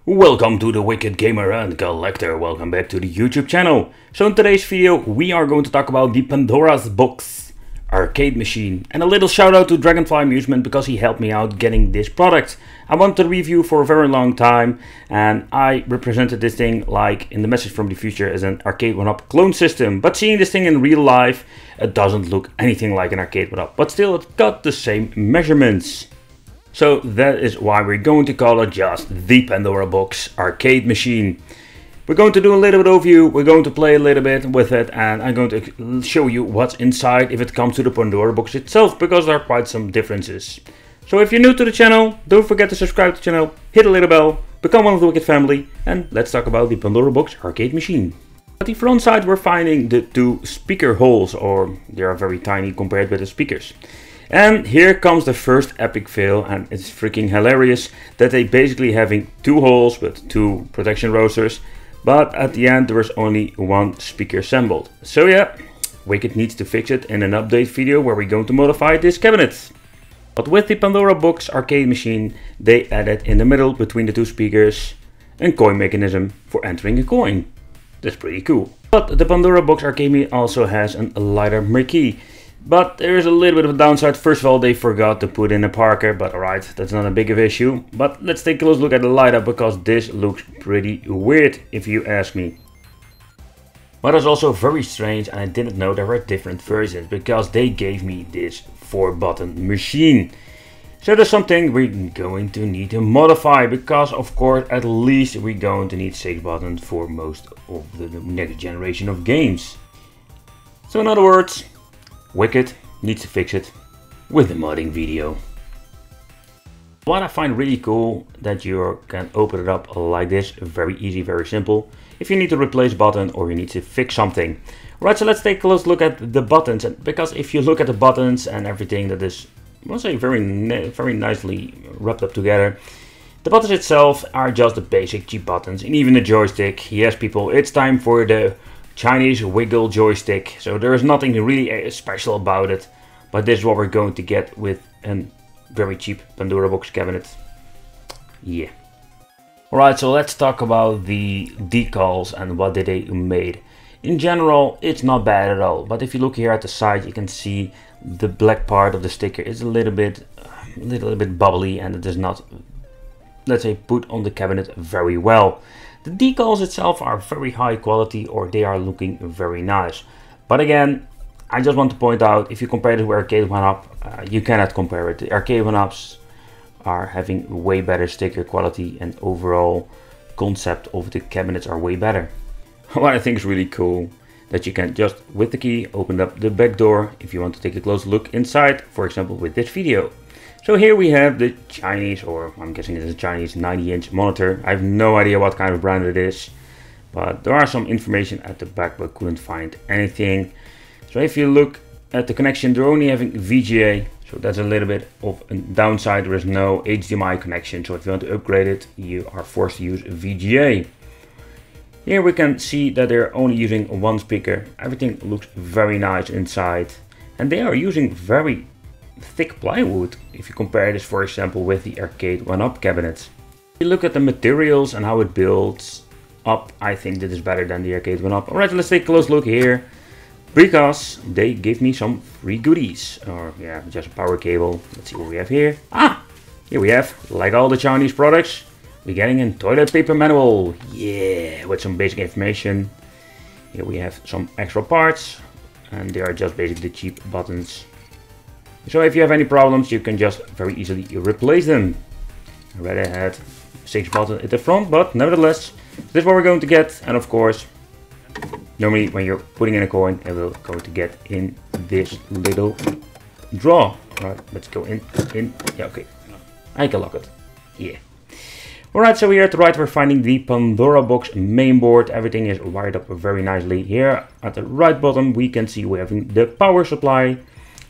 Welcome to the Wicked Gamer and Collector, welcome back to the YouTube channel. So in today's video we are going to talk about the Pandora's Box arcade machine. And a little shout out to Dragonfly Amusement because he helped me out getting this product. I wanted to review for a very long time and I represented this thing like in the message from the future as an Arcade1up clone system. But seeing this thing in real life, it doesn't look anything like an Arcade1up, but still it's got the same measurements. So that is why we're going to call it just the Pandora Box arcade machine. We're going to do a little bit overview, we're going to play a little bit with it, and I'm going to show you what's inside if it comes to the Pandora Box itself, because there are quite some differences. So if you're new to the channel, don't forget to subscribe to the channel, hit the little bell, become one of the Wicked family, and let's talk about the Pandora Box arcade machine. At the front side we're finding the two speaker holes, or they are very tiny compared with the speakers. And here comes the first epic fail, and it's freaking hilarious that they basically having two holes with two protection rosters, but at the end there is only one speaker assembled. So yeah, Wicked needs to fix it in an update video where we're going to modify this cabinet. But with the Pandora Box arcade machine, they added in the middle between the two speakers a coin mechanism for entering a coin. That's pretty cool. But the Pandora Box arcade machine also has a lighter marquee. But there is a little bit of a downside. First of all, they forgot to put in a Parker, but alright, that's not a big of an issue. But let's take a close look at the light up, because this looks pretty weird if you ask me. What is also very strange, and I didn't know there were different versions, because they gave me this 4-button machine. So there's something we're going to need to modify, because of course at least we're going to need 6 buttons for most of the next generation of games. So in other words, Wicked needs to fix it with the modding video. What I find really cool that you can open it up like this, very easy, very simple. If you need to replace a button or you need to fix something. Right, so let's take a close look at the buttons. And because if you look at the buttons and everything that is, I'll say very nicely wrapped up together. The buttons itself are just the basic cheap buttons, and even the joystick. Yes people, it's time for the Chinese wiggle joystick, so there is nothing really special about it, but this is what we're going to get with a very cheap Pandora Box cabinet. Yeah. Alright, so let's talk about the decals and what they made. In general, it's not bad at all, but if you look here at the side, you can see the black part of the sticker is a little bit bubbly, and it is not, let's say, put on the cabinet very well. The decals itself are very high quality, or they are looking very nice. But again, I just want to point out, if you compare it to Arcade1up, you cannot compare it. The Arcade1ups are having way better sticker quality, and overall concept of the cabinets are way better. What I think is really cool, that you can just with the key open up the back door if you want to take a close look inside, for example with this video. So here we have the Chinese, or I'm guessing it's a Chinese 90-inch monitor. I have no idea what kind of brand it is, but there are some information at the back, but couldn't find anything. So if you look at the connection, they're only having VGA, so that's a little bit of a downside. There is no HDMI connection, so if you want to upgrade it, you are forced to use VGA. Here we can see that they're only using one speaker. Everything looks very nice inside, and they are using very thick plywood if you compare this, for example, with the Arcade1up cabinets. If you look at the materials and how it builds up, I think this is better than the Arcade1up. Alright, let's take a close look here, because they gave me some free goodies, or yeah, just a power cable. Let's see what we have here. Here we have, like all the Chinese products, we're getting a toilet paper manual, yeah, with some basic information. Here we have some extra parts, and they are just basically cheap buttons. So if you have any problems, you can just very easily replace them. I already had 6 buttons at the front, but nevertheless, this is what we're going to get. And of course, normally when you're putting in a coin, it will go to get in this little drawer. Alright, let's go in. Yeah, okay. I can lock it. Yeah. Alright, so here at the right we're finding the Pandora Box mainboard. Everything is wired up very nicely. Here at the right bottom we can see we're having the power supply.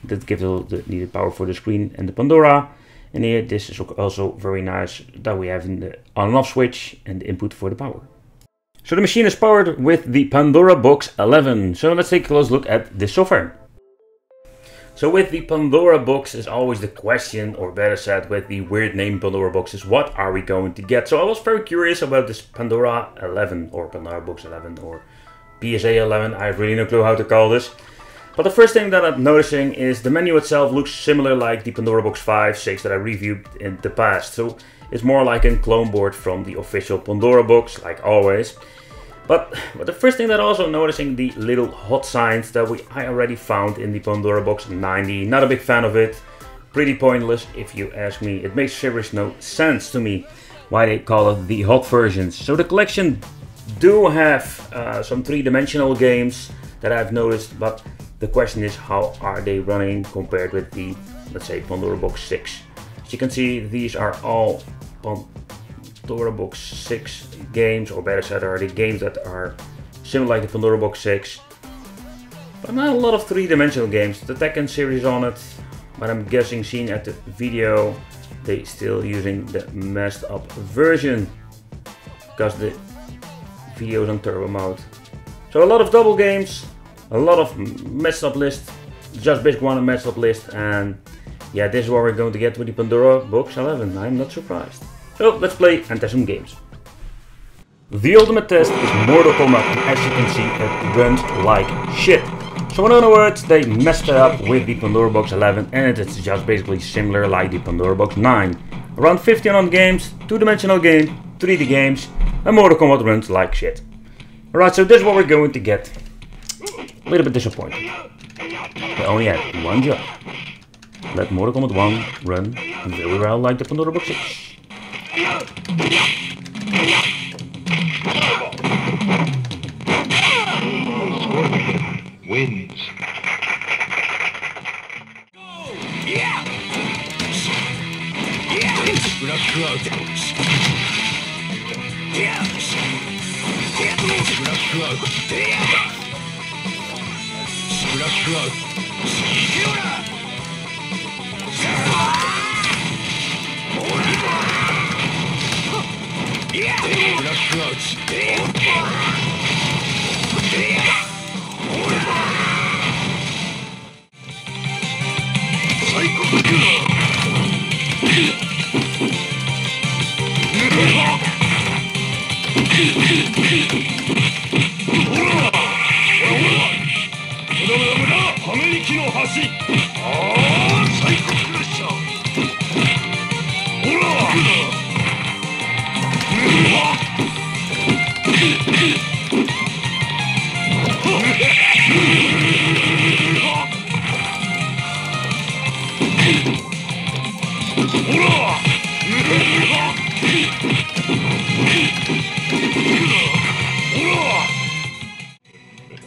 That gives the needed power for the screen and the Pandora. And here this is also very nice that we have the on and off switch and the input for the power. So the machine is powered with the Pandora Box 11. So let's take a close look at the software. So with the Pandora box is always the question, or better said, with the weird name Pandora boxes, what are we going to get? So I was very curious about this Pandora 11, or Pandora box 11, or PSA 11, I have really no clue how to call this. But the first thing that I'm noticing is the menu itself looks similar like the Pandora box 5, 6 that I reviewed in the past. So it's more like a clone board from the official Pandora box, like always. But the first thing that I'm also noticing, the little hot signs that I already found in the Pandora box 90. Not a big fan of it. Pretty pointless if you ask me. It makes seriously no sense to me why they call it the hot versions. So the collection do have some three-dimensional games that I've noticed, but the question is, how are they running compared with the, let's say, Pandora box 6? As you can see, these are all Pandora box 6 games, or better said, are the games that are similar like the Pandora box 6, but not a lot of three-dimensional games. The Tekken series on it, but I'm guessing, seeing at the video, they still using the messed up version because the video is on turbo mode. So a lot of double games, a lot of messed up list, just basic one messed up list, and yeah, this is what we're going to get with the Pandora box 11. I'm not surprised. So let's play and test some games. The ultimate test is Mortal Kombat, and as you can see, it runs like shit. So in other words, they messed it up with the Pandora box 11, and it's just basically similar like the Pandora box 9. Around 1500 games, two-dimensional game, 3D games, and Mortal Kombat runs like shit. Alright, so this is what we're going to get. A little bit disappointing. They only had one job. Let Mortal Kombat 1 run very well like the Pandora box 6. Wins. Splash out. Splash out. Splash out.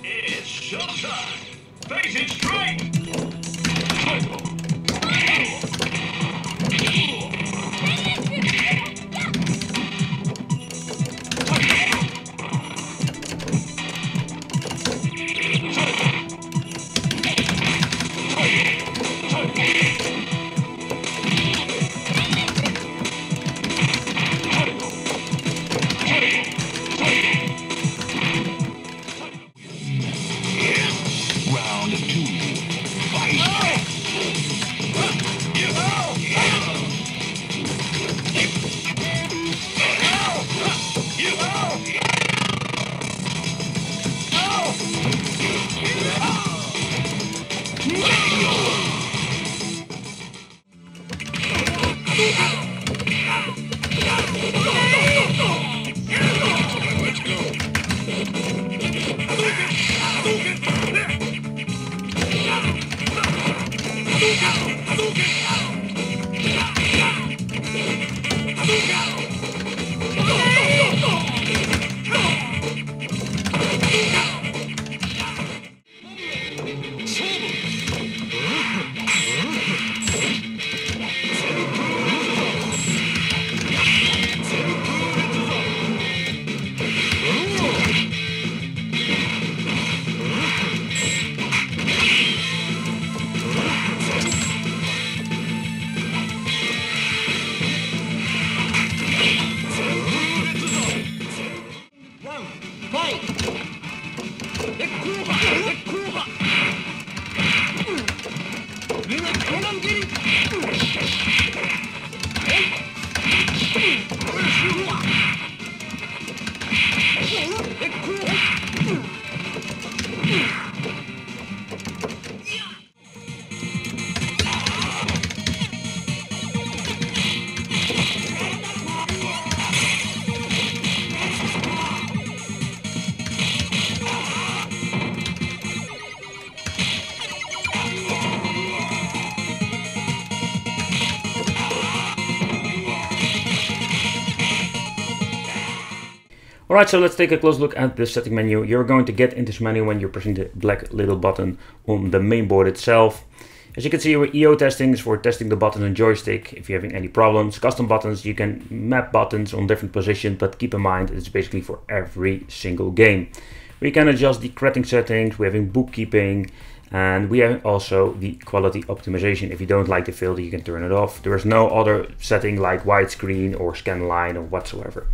It's showtime! Face it straight! Alright, so let's take a close look at the setting menu. You're going to get into this menu when you're pressing the black little button on the main board itself. As you can see, with EO testing is for testing the button and joystick. If you're having any problems, custom buttons, you can map buttons on different positions, but keep in mind it's basically for every single game. We can adjust the crafting settings, we're having bookkeeping, and we have also the quality optimization. If you don't like the filter, you can turn it off. There is no other setting like widescreen or scan line or whatsoever.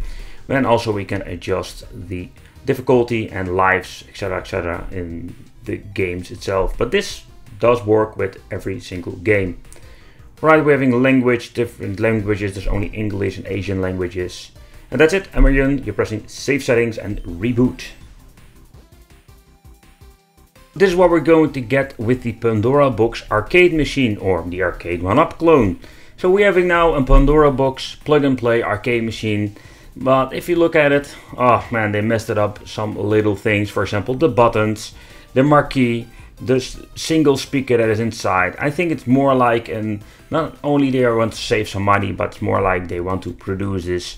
Then also we can adjust the difficulty and lives, etc. in the games itself. But this does work with every single game. Right, we're having language, different languages. There's only English and Asian languages. And that's it. And we're done. You're pressing save settings and reboot. This is what we're going to get with the Pandora Box arcade machine, or the Arcade1up clone. So we're having now a Pandora Box plug and play arcade machine. But if you look at it, oh man, they messed it up some little things. For example, the buttons, the marquee, the single speaker that is inside. I think it's more like not only they want to save some money, but it's more like they want to produce this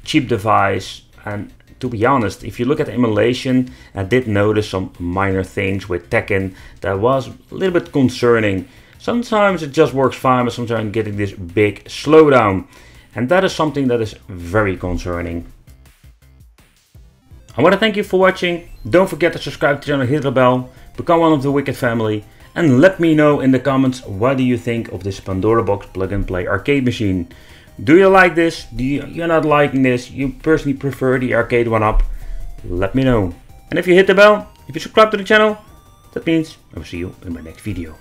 cheap device. And to be honest, if you look at the emulation, I did notice some minor things with Tekken that was a little bit concerning. Sometimes it just works fine, but sometimes I'm getting this big slowdown. And that is something that is very concerning. I want to thank you for watching. Don't forget to subscribe to the channel, hit the bell, become one of the Wicked family, and let me know in the comments what do you think of this Pandora Box plug and play arcade machine. Do you like this? You're not liking this? You personally prefer the Arcade1up? Let me know. And if you hit the bell, if you subscribe to the channel, that means I will see you in my next video.